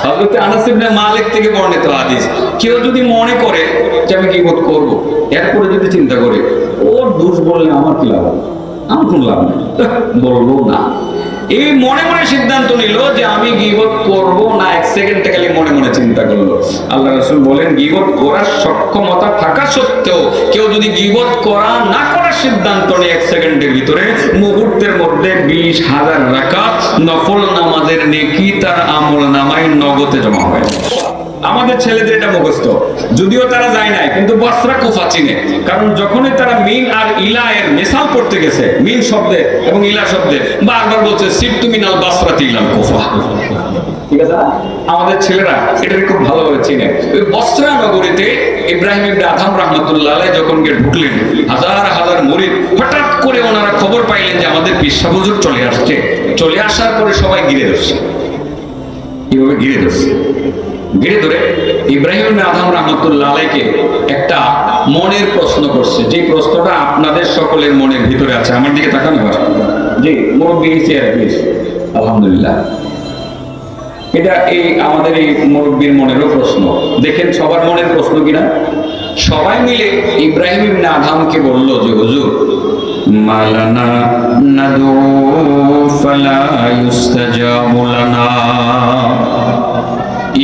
হযরত আনাস ইবনে মালিক থেকে বর্ণিত হাদিস, কেউ যদি মনে করে যে আমি গীবত করব, এরপরে যদি চিন্তা করে ওর দোষ বললে আমার কি লাভ, আমার কোনো লাভ নেই, বলবো না, এই মনে মনে সিদ্ধান্ত নিল যে আমি গীবত করব না, এক সেকেন্ডে খালি মনে মনে চিন্তা করলো, আল্লাহ রাসূল বলেন গীবত করার সক্ষমতা থাকা সত্ত্বেও কেউ যদি গীবত করা না করার সিদ্ধান্ত নেয় এক সেকেন্ডের ভিতরে, মুহূর্তের মধ্যে 20,000 রাকাত নফল নামাজের নেকি তার আমল নামায় নগদে জমা হয়। আমাদের ছেলেদের এটা মুখস্থ, যদিও তারা যায় নাই, কিন্তু বসরা কুফা চিনে, কারণ যখনই তারা মিন আর ইলা এর মিসাল পড়তে গেছে, মিন শব্দে এবং ইলা শব্দে বারবার বলছে সিরতু মিনাল বাসরাতি ইলাল কুফা। ঠিক আছে, আমাদের ছেলেরা এটা খুব ভালোভাবে চিনে। ওই বসরা নগরীতে ইব্রাহিম ইবনে আদহাম রাহমাতুল্লাহ আলাইহি যখন গিয়ে ঢুকলেন, হাজার হাজার মুরিদ, হঠাৎ করে ওনারা খবর পাইলেন যে আমাদের পীর সাহেব হুজুর চলে আসছে। চলে আসার পরে সবাই ঘিরে ধরছে, কিভাবে ঘিরে ধরছে, ঘিরে ধরে ইব্রাহিম ইবনে আদহাম রাহমাতুল্লাহ আলাইহিকে একটা মনের প্রশ্ন করছে, যে প্রশ্নটা আপনাদের সকলের মনের ভিতরে আছে। আমার দিকে তাকান এবার। জি, মুরব্বি চেয়ার প্লিজ। আলহামদুলিল্লাহ, এটা এই আমাদের এই মুরব্বির মনেরও প্রশ্ন। দেখেন সবার মনের প্রশ্ন কিনা। সবাই মিলে ইব্রাহিম ইবনে আদহামকে বলল যে হুজুর, মালানা নাদু ফালা ইউস্তাজাবু লানা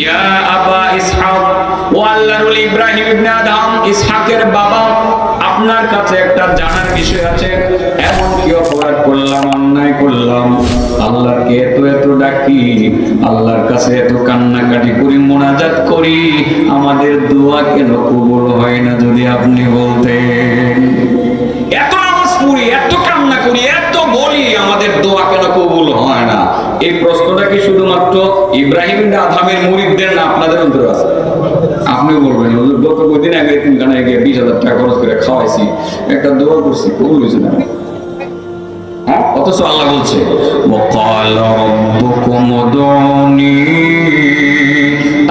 ইয়া আবা ইসহাক, ও আল্লাহর ওলি ইব্রাহিম ইবনে আদহাম, ইসহাকের বাবা, আপনার কাছে একটা জানার বিষয় আছে। এমন কি অপরাধ করলাম, অন্যায় করলাম, আল্লাহকে এত এত ডাকি, আল্লাহর কাছে এত কান্নাকাটি করি, মোনাজাত করি, আমাদের দোয়া কেন কবুল হয় না যদি আপনি বলতেন। এত নামাজ পড়ি, এত কান্না করি, এত বলি, আমাদের দোয়া কেন কবুল হয় না? এই প্রশ্নটা কি শুধুমাত্র ইব্রাহিম ইবনে আদহামের মুরিদদের না আপনাদের অন্তরে আছে? আপনিও বলবেন হুজুর, গত কয়েকদিন আগে তিনখানায় গিয়ে 20,000 টাকা খরচ করে খাওয়াইছি, একটা দোয়া করছি, কবুল হয়েছে না। হ্যাঁ, অথচ আল্লাহ বলছে ওয়াকালা রাব্বুকুম উদউনি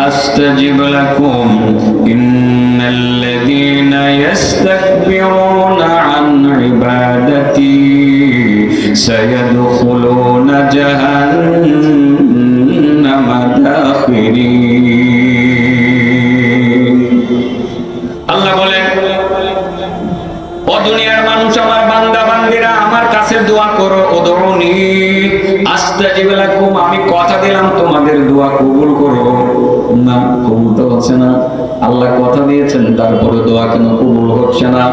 আস্তাজিব লাকুম ইন্নাল্লাযীনা ইস্তাকবিরুনা আন ইবাদাতি সায়াদখুলুনা জাহান্নামা দাখিরিন। আল্লাহ বলেন, ও দুনিয়ার মানুষ, আমার বান্দা বান্দিরা, আমার কাছে দোয়া করো, উদউনি আস্তাজিব লাকুম, আমি কথা দিলাম তোমাদের দোয়া কবুল করব। না, কবুল তো হচ্ছে না। আল্লাহ কথা দিয়েছেন, তারপরে দোয়া কেন কবুল হচ্ছে না?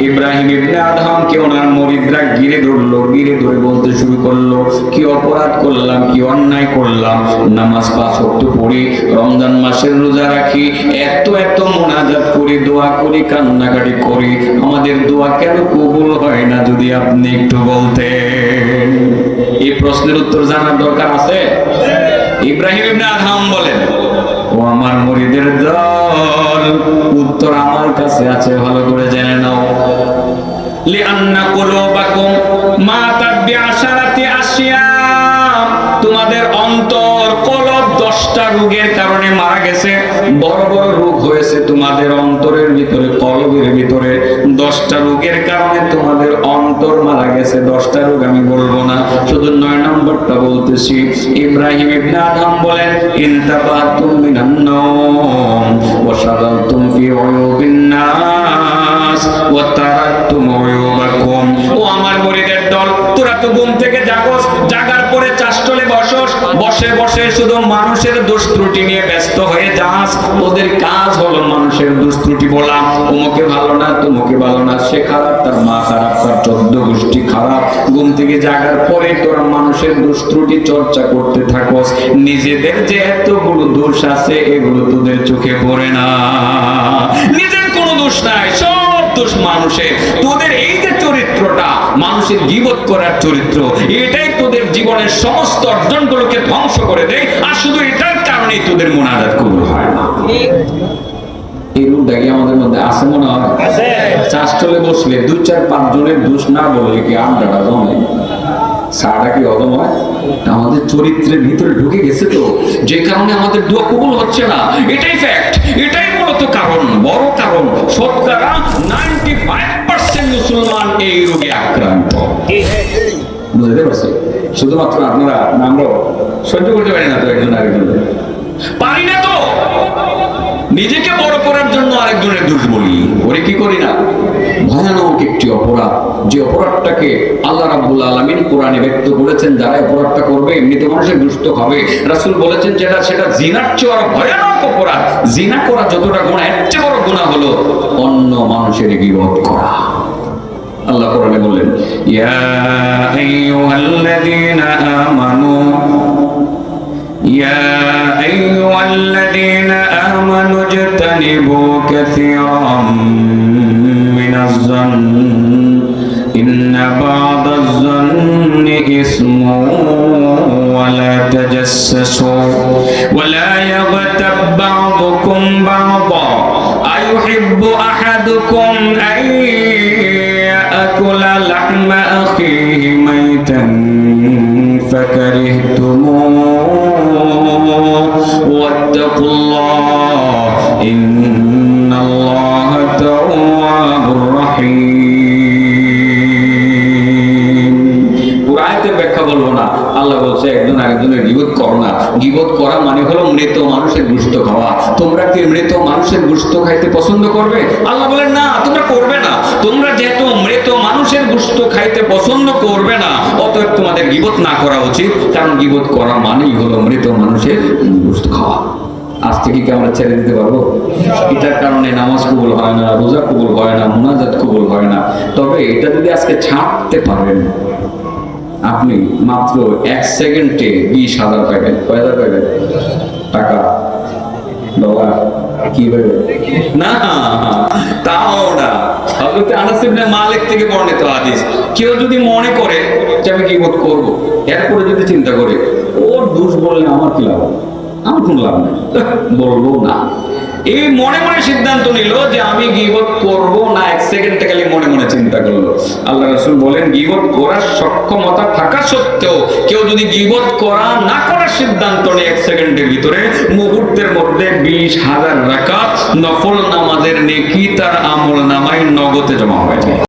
ইব্রাহিম ইবনে আদহামকে ওনার মুরিদরা ঘিরে ধরলো, ঘিরে ধরে বলতে শুরু করলো, কি অপরাধ করলাম, কি অন্যায় করলাম, নামাজ 5 ওয়াক্ত পড়ি, রমজান মাসের রোজা রাখি, এত এত মুনাজাত করি, দোয়া করি, কান্নাকাটি করি, আমাদের দোয়া কেন কবুল হয় না যদি আপনি একটু বলতেন? এই প্রশ্নের উত্তর জানার দরকার আছে। ইব্রাহিম ইবনে আদহাম বলেন, ও আমার মুরিদের দল, উত্তর আমার কাছে আছে, ভালো করে জেনে নাও। লিআন্না কুলুবাকুম মাতাত বিআশারাতি আশিয়া, তোমাদের অন্তর কলব 10টা রোগের কারণে মারা গেছে। বড় বড় রোগ হয়েছে তোমাদের অন্তরের ভিতরে, কলবের ভিতরে 10টা রোগের কারণে তোমাদের অন্তর মারা গেছে। 10টা রোগ আমি বলবো না, শুধু 9 নম্বরটা বলতেছি। ইব্রাহিম ইবনে আদহাম বলেন, ইনতাবাতুম মিনান নাওম ওয়া শাগালতুম ফি উয়ুবিন নাস ওয়া তারাকতুম উয়ুবাকুম। ও আমার মুরিদের দল, তোরা তো ঘুম থেকে জাগোস, জাগার পরে চাষটলে বসোস, বসে বসে শুধু মানুষের দোষ ত্রুটি নিয়ে ব্যস্ত হয়ে যাস। ওদের কাজ হলো মানুষের দোষ ত্রুটি বলা, অমুকে ভালো না, তমুকে ভালো না, সে খারাপ, তার মা খারাপ, তার 14 গোষ্ঠী খারাপ। ঘুম থেকে জাগার পরে তোরা মানুষের দোষ ত্রুটি চর্চা করতে থাকোস, নিজেদের যে এতগুলো দোষ আছে এগুলো তোদের চোখে পড়ে না। নিজের কোনো দোষ নাই, সব দোষ মানুষের। তোদের এই যে চরিত্রটা, মানুষের গীবত করার চরিত্র, এটাই তোদের জীবনের সমস্ত অর্জনগুলোকে ধ্বংস করে দেয়। আর শুধু এটার কারণেই তোদের মুনাজাত কবুল হয় না। এই রূপটা কি আমাদের মধ্যে আছে? মনে হয় চাষটলে বসলে 2-4-5 জনের দোষ না বললে কি আড্ডাটা জমে, সারাটা কি হজম হয়? আমাদের চরিত্রের ভিতরে ঢুকে গেছে, তো যে কারণে আমাদের দোয়া কবুল হচ্ছে না। এটাই ফ্যাক্ট, এটাই মূলত কারণ, বড় কারণ। শতকরা 95% মুসলমান এই রোগে আক্রান্ত। বুঝতে পারছি? শুধুমাত্র আপনারা, আমরা সহ্য করতে পারি না তো একজন আরেকজনকে। পারি না তো নিজেকে বড় করার জন্য আরেকজনের দোষ বলি, ওরে কি করি না? ভয়ানক একটি অপরাধ, যে অপরাধটাকে আল্লাহ রাব্বুল আলামিন কোরআনে ব্যক্ত করেছেন, যারা অপরাধটা করবে এমনিতে মানুষের দুষ্ট হবে। রাসূল বলেছেন সেটা জিনার চেয়ে আরো ভয়ানক অপরাধ। জিনা করা যতটা গুনাহ, এর চেয়ে বড় গুনাহ হলো অন্য মানুষের গীবত করা। আল্লাহ কোরআনে বলেন, ইয়া আইয়ুহাল্লাযীনা আমানু يا أيها الذين آمنوا اجتنبوا كثيرا من الظن إن بعض الظن إثم ولا تجسسوا ولا يغتب بعضكم بعضا أيحب أحدكم أن يأكل لحم أخيه ميتا فكرهتموه واتقوا الله إن الله تواب رحيم। পুরায়তের ব্যাখ্যা বলবো না। আল্লাহ বলছে একজন আরেকজনের গীবত করো না। গীবত করা মানে হলো মৃত মানুষের গোশত খাওয়া। তোমরা কি মৃত মানুষের গোশত খাইতে পছন্দ করবে? আল্লাহ বলেন না, তোমরা করবে না। তোমরা যেহেতু মৃত মানুষের গোশত খাইতে পছন্দ করবে না, অতএব তোমাদের গীবত না করা উচিত, কারণ গীবত করা মানেই হলো মৃত মানুষের গোশত খাওয়া। আজ থেকে কি আমরা ছেড়ে দিতে পারবো? এটার কারণে নামাজ কবুল হয় না, রোজা কবুল হয় না, মুনাজাত কবুল হয় না। তবে এটা যদি আজকে ছাড়তে পারেন, আপনি মাত্র 1 সেকেন্ডে 20,000 পাইবেন। কয় হাজার পাইবেন? টাকা, ডলার, কি পাইবেন? না, তাও না। হযরত আনাস ইবনে মালিক থেকে বর্ণিত হাদিস, কেউ যদি মনে করে যে আমি গীবত করব, এরপরে যদি চিন্তা করে ওর দোষ বললে আমার কি লাভ, আমার কোনো লাভ নেই, বলবো না, এই মনে মনে সিদ্ধান্ত নিল যে আমি গীবত করব না, 1 সেকেন্ডে খালি মনে মনে চিন্তা করলো। আল্লাহ রাসূল বলেন, গীবত করার সক্ষমতা থাকা সত্ত্বেও কেউ যদি গীবত করা না করার সিদ্ধান্ত নেয় 1 সেকেন্ডের ভিতরে, মুহূর্তের মধ্যে 20,000 রাকাত নফল নামাজের নেকি তার আমল নামায় নগদে জমা হয়ে যায়।